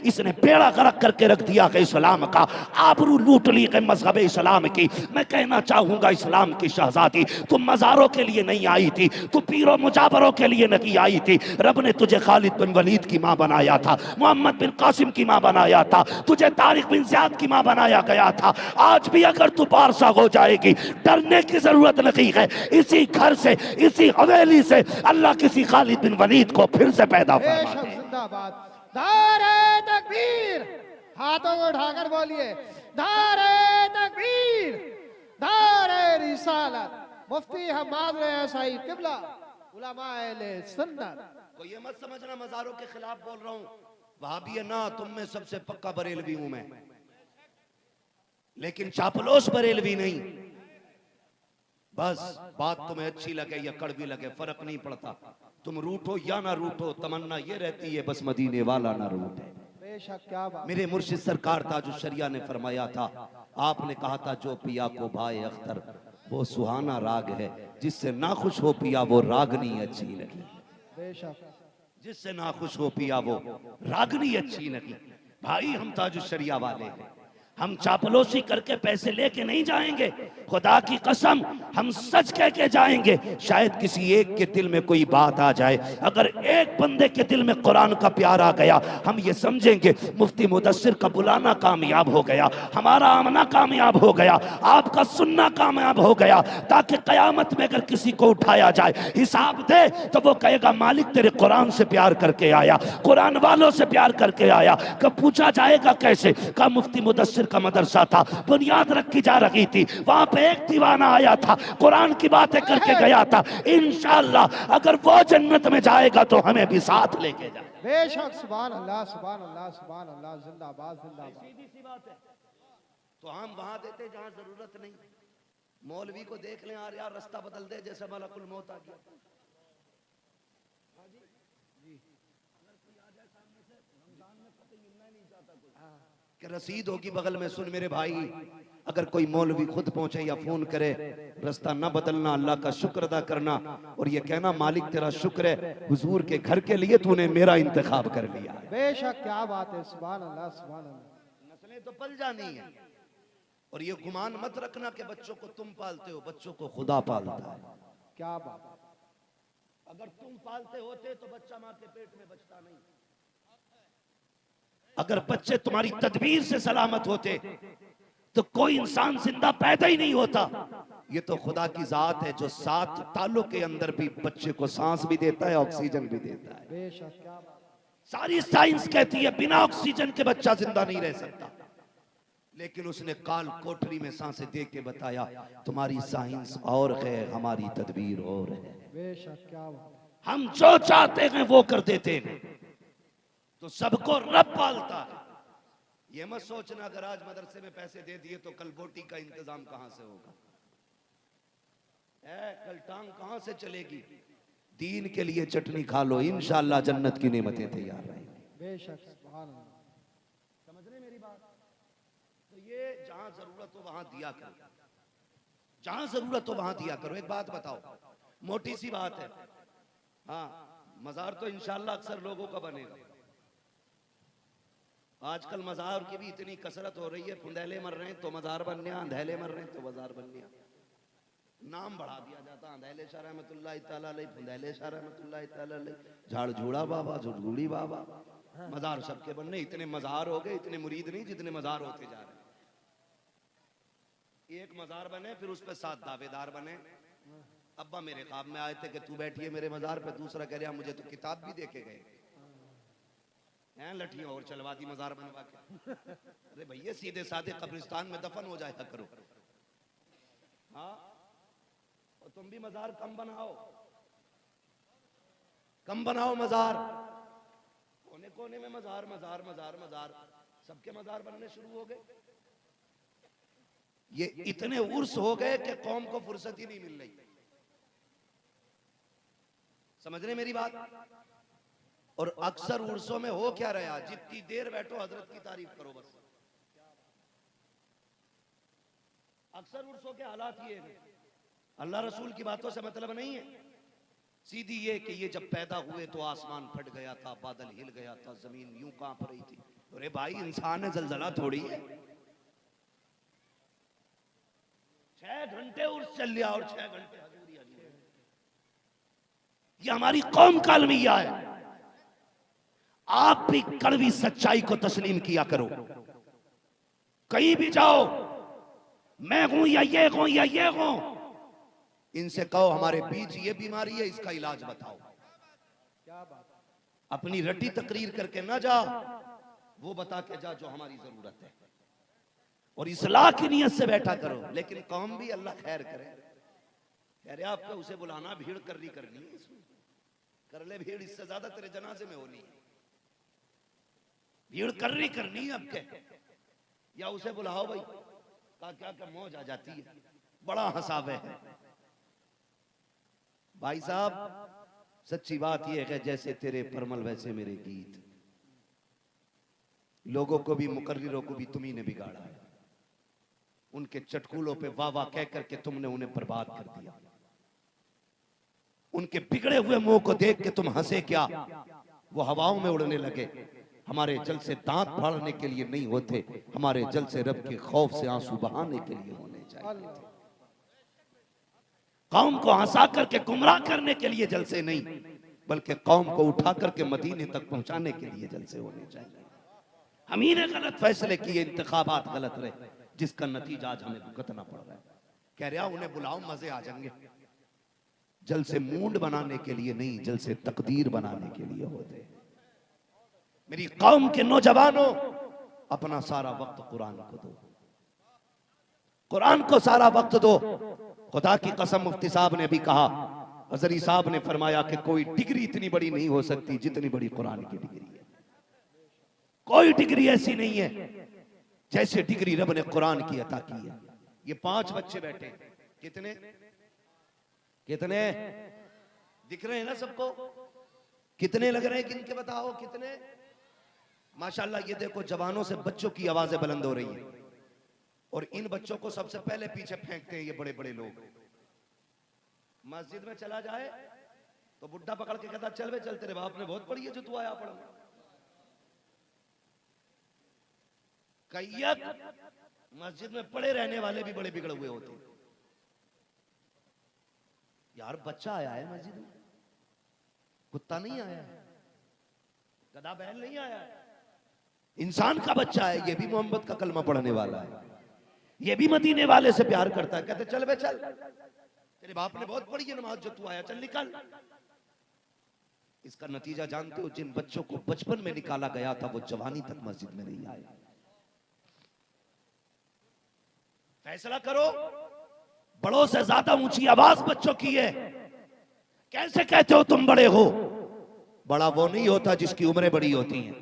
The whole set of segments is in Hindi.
इसने बेड़ा गर्क करके रख दिया है इस्लाम का, आबरू लूट ली है मजहब इस्लाम की। मैं कहना चाहूंगा इस्लाम की शहजादी, तुम मज़ारों के लिए नहीं आई थी, तू पीरों मुजाबरों के लिए नहीं आई थी। रब ने तुझे खालिद बिन वलीद की माँ बनाया था, मोहम्मद बिन कासिम की माँ बनाया था, तुझे तारिक बिन ज़ियाद की माँ बनाया गया था। आज भी अगर तू बादशाह हो जाएगी, डरने की जरूरत नहीं है। इसी घर से, इसी हवेली से अल्लाह किसी खालिद बिन वलीद को फिर से पैदा फरमा दे। जिंदाबाद। नारे तकबीर, हाथों को उठाकर बोलिए नारे तकबीर, नारे रिसालत। मुफ्ती हम्माद साहिब किबला उलमा अहले सुन्नत। तो ये मत समझना मज़ारों के खिलाफ बोल रहा हूं, वहाबी है ना, तुम में सबसे पक्का बरेलवी हूं मैं, लेकिन चापलोस बरेलवी नहीं। बस बात तुम्हें अच्छी लगे या कड़वी लगे फर्क नहीं पड़ता, तुम रूठो या ना रूठो, तमन्ना ये रहती है बस मदीने वाला ना रूठे। बेशक, क्या बात। मेरे मुर्शिद सरकार ताजुश शरिया ने फरमाया था, आपने कहा था जो पिया को भाई अख्तर वो सुहाना राग है, जिससे नाखुश हो पिया वो रागनी अच्छी लगी। बेशक, जिससे नाखुश हो पिया वो रागनी अच्छी लगी। भाई हम ताजुश शरिया वाले हैं, हम चापलोसी करके पैसे लेके नहीं जाएंगे, खुदा की कसम हम सच कह के जाएंगे। शायद किसी एक के दिल में कोई बात आ जाए, अगर एक बंदे के दिल में कुरान का प्यार आ गया, हम ये समझेंगे मुफ्ती मुदस्सिर का बुलाना कामयाब हो गया, हमारा आमना कामयाब हो गया, आपका सुनना कामयाब हो गया, ताकि कयामत में अगर किसी को उठाया जाए हिसाब दे तो वो कहेगा मालिक तेरे कुरान से प्यार करके आया, कुरान वालों से प्यार करके आया। कब पूछा जाएगा कैसे, का मुफ्ती मुदस्सिर का मदरसा था, बुनियाद रखी जा रही थी, वहां पे एक दीवाना आया था, कुरान की बातें करके गया था। इंशाअल्लाह अगर वो जन्नत में जाएगा तो हमें भी साथ लेके जाए। बेशक, सुभान अल्लाह, सुभान अल्लाह, सुभान अल्लाह। जिंदाबाद, जिंदाबाद। सीधी सी बात है। तो हम वहां देते जहां जरूरत नहीं। मौलवी को देख लें यार रास्ता बदल दे जैसे मलकुल मौत आ गया। कि रसीद होगी बगल में, सुन मेरे भाई, अगर कोई मौलवी खुद पहुंचे या फोन करे, रास्ता न बदलना, अल्लाह का शुक्र अदा करना और ये कहना मालिक तेरा शुक्र है हुजूर के घर के लिए तूने मेरा इंतखाब कर लिया। बेशक, क्या बात है। सुभान अल्लाह, सुभान अल्लाह। नस्लें तो पल जानी है, और ये गुमान मत रखना कि बच्चों को तुम पालते हो, बच्चों को खुदा पालता है। क्या बात। अगर तुम पालते होते तो बच्चा माँ के पेट में बचता नहीं। अगर बच्चे तुम्हारी तदबीर से सलामत होते तो कोई इंसान जिंदा पैदा ही नहीं होता। ये तो खुदा की जात है जो 7 तालों के अंदर भी बच्चे को सांस भी देता है, ऑक्सीजन भी देता है। बेशक, क्या बात। सारी साइंस कहती है बिना ऑक्सीजन के बच्चा जिंदा नहीं रह सकता, लेकिन उसने काल कोठरी में सांसें दे के बताया तुम्हारी साइंस और है हमारी तदबीर और है। बेशक, क्या बात। हम जो चाहते हैं वो कर देते हैं, तो सबको रब पालता है। ये मत सोचना अगर आज मदरसे में पैसे दे दिए तो कल बोटी का इंतजाम कहां से होगा, कल टांग कहां से चलेगी। दीन के लिए चटनी खा लो, इंशाअल्लाह जन्नत की नेमतें तैयार रहेंगी। बेशक, सुभान अल्लाह। समझ रहे मेरी बात। तो ये जहां जरूरत हो वहां दिया करो, जहां जरूरत हो वहां दिया करो। एक बात बताओ, मोटी सी बात है, हाँ मजार तो इंशाअल्लाह अक्सर लोगों का बनेगा। आजकल मजार की भी इतनी कसरत हो रही है, फुंदेले मर रहे हैं तो मजार बन गया, अंधेले मर रहे हैं तो मजार बन गया, नाम बढ़ा दिया जाता। अंधेले शाह रहमतुल्लाह तआला अलैह, फुंदेले शाह रहमतुल्लाह तआला अलैह, झाड़झूड़ा बाबा, झुड़झूड़ी बाबा, मजार सबके बनने। इतने मजार हो गए, इतने मुरीद नहीं जितने मजार होते जा रहे हैं। एक मजार बने फिर उस पर 7 दावेदार बने। अब्बा मेरे ख्वाब में आए थे कि तू बैठिए मेरे मजार पे, दूसरा कह रहा मुझे तो किताब भी देके गए हैं, लठियां और चलवा दी मजार बनवा के। अरे भैया सीधे साधे कब्रिस्तान में दफन हो जाया करो। हाँ, और तुम भी मजार कम बनाओ, कम बनाओ मजार। कोने कोने में मजार मजार मजार मजार, सबके मजार बनने शुरू हो गए। ये इतने उर्स हो गए कि कौम को फुर्सत ही नहीं मिल रही। समझ रहे मेरी बात। और अक्सर उर्सों में हो क्या रहा, जितनी देर बैठो हजरत की तारीफ करो बस। अक्सर उर्सों के हालात ये हैं, अल्लाह रसूल की बातों से मतलब नहीं है, सीधी ये कि ये जब पैदा हुए तो आसमान फट गया था, बादल हिल गया था, जमीन यूं कांप रही थी, अरे भाई इंसान है, जलजला थोड़ी है। 6 घंटे उर्स चल लिया और 6 घंटे हजूरी हजूरी। ये हमारी कौम का अलमिया है। आप भी कड़वी सच्चाई को तस्लीम किया करो। कहीं भी जाओ, मैं हूं या ये हूं या ये हूं, इनसे कहो हमारे बीच ये बीमारी है, इसका इलाज बताओ। क्या बात। अपनी रटी तकरीर करके ना जा, वो बता के जा जो हमारी जरूरत है, और इस्लाह की नियत से बैठा करो। लेकिन कौम भी अल्लाह खैर करे। कह रहे आपका उसे बुलाना, भीड़ करनी है इसमें। कर ले भीड़, इससे ज्यादा तेरे जनाजे में होनी है। भीड़ करनी है अब के, या उसे बुलाओ भाई, क्या मौज आ जाती है। बड़ा हंसावे है भाई साहब। सच्ची बात यह है, जैसे तेरे परमल वैसे मेरे गीत। लोगों को भी, मुकर्रिरों को भी तुम्ही ने बिगाड़ा है। उनके चटकुलों पे वाह वाह कह करके तुमने उन्हें बर्बाद कर दिया। उनके बिगड़े हुए मुंह को देख के तुम हंसे क्या, वो हवाओं में उड़ने लगे। हमारे जल से दांत फाड़ने के लिए नहीं होते, हमारे जल से रब के खौफ से आंसू बहाने के लिए होने चाहिए थे। कौम को हंसा करके गुमराह करने के लिए जलसे नहीं, बल्कि कौम को उठा करके मदीने तक पहुंचाने के लिए जलसे होने चाहिए। हम ही ने गलत फैसले किए, इंतखाबात गलत रहे, जिसका नतीजा आज हमें भुगतना पड़ रहा है। कह रहा उन्हें बुलाओ, मजे आ जाएंगे। जलसे मूड बनाने के लिए नहीं, जलसे तकदीर बनाने के लिए होते। मेरी कौम के नौजवानों, अपना सारा वक्त कुरान को दो, कुरान को सारा वक्त दो। खुदा की कसम, मुफ्ती साहब ने भी कहा, हजरी साहब ने फरमाया कि कोई डिग्री इतनी बड़ी नहीं हो सकती जितनी बड़ी कुरान की डिग्री है। कोई डिग्री ऐसी नहीं है जैसे डिग्री रब ने कुरान की अता की है। ये 5 बच्चे बैठे, कितने कितने दिख रहे हैं ना सबको? कितने लग रहे हैं, किनके बताओ कितने? माशाल्लाह। ये देखो, जवानों से बच्चों की आवाजें बुलंद हो रही हैं, और इन बच्चों को सबसे पहले पीछे फेंकते हैं ये बड़े बड़े लोग। मस्जिद में चला जाए तो बुड्ढा पकड़ के कहता चल बे चल, तेरे बाप ने बहुत पढ़ी है जो तू आया पढ़ने। कैयत मस्जिद में पड़े रहने वाले भी बड़े बिगड़े हुए होते हैं। यार बच्चा आया है मस्जिद में, कुत्ता नहीं आया है, गधा बैल नहीं आया है, इंसान का बच्चा है। ये भी मोहम्मद का कलमा पढ़ने वाला है, ये भी मदीने वाले से प्यार करता है। कहते चल बे चल, तेरे बाप ने बहुत पढ़ी है नमाज जो तू आया, चल निकल। इसका नतीजा जानते हो? जिन बच्चों को बचपन में निकाला गया था वो जवानी तक मस्जिद में नहीं आए। फैसला करो, बड़ों से ज्यादा ऊंची आवाज बच्चों की है। कैसे कहते हो तुम बड़े हो? बड़ा वो नहीं होता जिसकी उम्रें बड़ी होती हैं,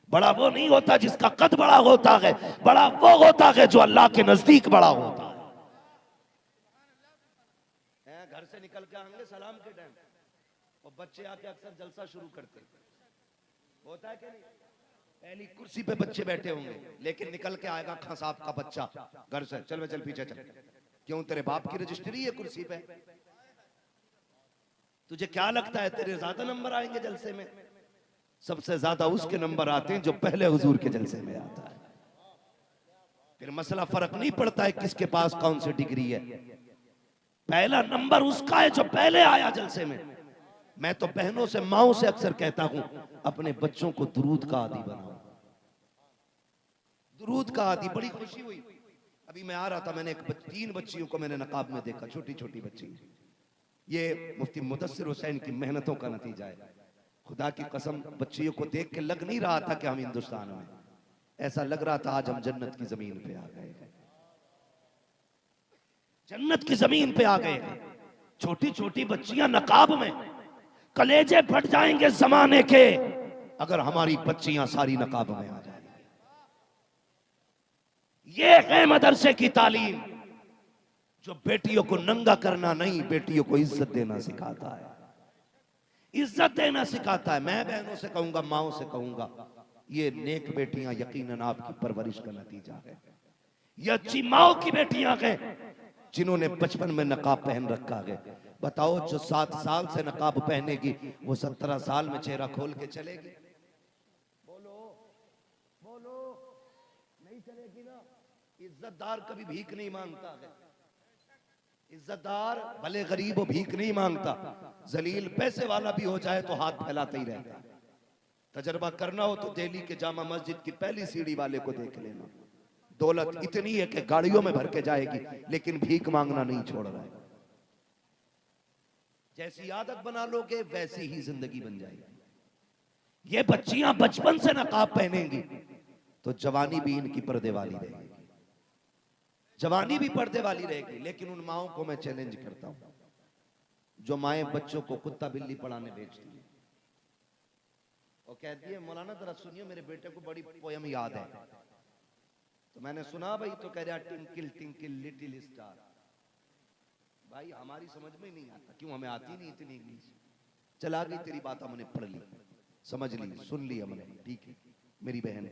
बड़ा वो नहीं होता जिसका कद बड़ा होता है, बड़ा वो होता है जो अल्लाह के नजदीक बड़ा होता है। घर से निकल के आएंगे सलाम के टाइम, और बच्चे आके अक्सर जलसा शुरू करते, होता है कि नहीं? पहली कुर्सी पे बच्चे बैठे होंगे, लेकिन निकल के आएगा खां साहब का बच्चा घर से, चल चल पीछे चल। क्यों? तेरे बाप की रजिस्ट्री है कुर्सी पे। तुझे क्या लगता है तेरे ज्यादा नंबर आएंगे जलसे में? सबसे ज्यादा उसके नंबर आते हैं जो पहले हुजूर के जलसे में आता है। फिर मसला फर्क नहीं पड़ता है किसके पास कौन सी डिग्री है, पहला नंबर उसका है जो पहले आया जलसे में। मैं तो बहनों से, माओं से अक्सर कहता हूं, अपने बच्चों को दुरूद का आदी बनाओ, दुरूद का आदी। बड़ी खुशी हुई, अभी मैं आ रहा था, मैंने 3 बच्चियों को मैंने नकाब में देखा, छोटी छोटी बच्ची। ये मुफ्ती मुदस्सिर हुसैन की मेहनतों का नतीजा है। खुदा की कसम, बच्चियों को देख के लग नहीं रहा था कि हम हिंदुस्तान में, ऐसा लग रहा था आज हम जन्नत की जमीन पे आ गए हैं, जन्नत की जमीन पे आ गए हैं। छोटी छोटी बच्चियां नकाब में, कलेजे फट जाएंगे जमाने के अगर हमारी बच्चियां सारी नकाब में आ जाएंगी। ये है मदरसे की तालीम, जो बेटियों को नंगा करना नहीं, बेटियों को इज्जत देना सिखाता है, इज्जत देना सिखाता है। मैं बहनों से कहूंगा, माओं से कहूंगा, ये नेक बेटियां यकीनन आपकी परवरिश का नतीजा है। ये अच्छी माओ की बेटियां हैं जिन्होंने बचपन में नकाब पहन रखा है। बताओ, जो 7 साल से नकाब पहनेगी वो 17 साल में चेहरा खोल के चलेगी? बोलो चलेगी ना, इज्जतदार कभी भीख नहीं मांगता है। इज्जतदार भले गरीब हो भीख नहीं मांगता, जलील पैसे वाला भी हो जाए तो हाथ फैलाता ही रहता है। तजर्बा करना हो तो दिल्ली के जामा मस्जिद की पहली सीढ़ी वाले को देख लेना। दौलत इतनी है कि गाड़ियों में भर के जाएगी, लेकिन भीख मांगना नहीं छोड़ रहा है। जैसी आदत बना लोगे वैसी ही जिंदगी बन जाएगी। ये बच्चियां बचपन से नकाब पहनेंगी तो जवानी भी इनकी पर्दे वाली रहेगी, जवानी भी पर्दे वाली रहेगी। लेकिन उन माओं को मैं चैलेंज करता हूं जो माएं बच्चों को कुत्ता बिल्ली पढ़ाने भेजती है और कहती है मौलाना जरा सुनिए मेरे बेटे को बड़ी पोयम याद है। तो मैंने सुना भाई, तो कह रहा टिंकल टिंकल लिटिल स्टार। भाई हमारी समझ में नहीं आता, क्यों हमें आती नहीं इतनी इंग्लिश। चला गई तेरी बात, हमने पढ़ ली, समझ ली, सुन ली हमने, ठीक है। मेरी बहन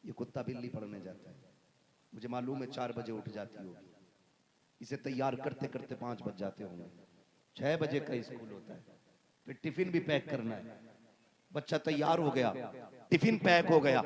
ये कुत्ता बिल्ली पढ़ने जाता है, मुझे मालूम है 4 बजे उठ जाती होगी, इसे तैयार करते करते 5 बज जाते होंगे, 6 बजे का स्कूल होता है, फिर टिफिन भी पैक करना है। बच्चा तैयार हो गया, टिफिन पैक हो गया,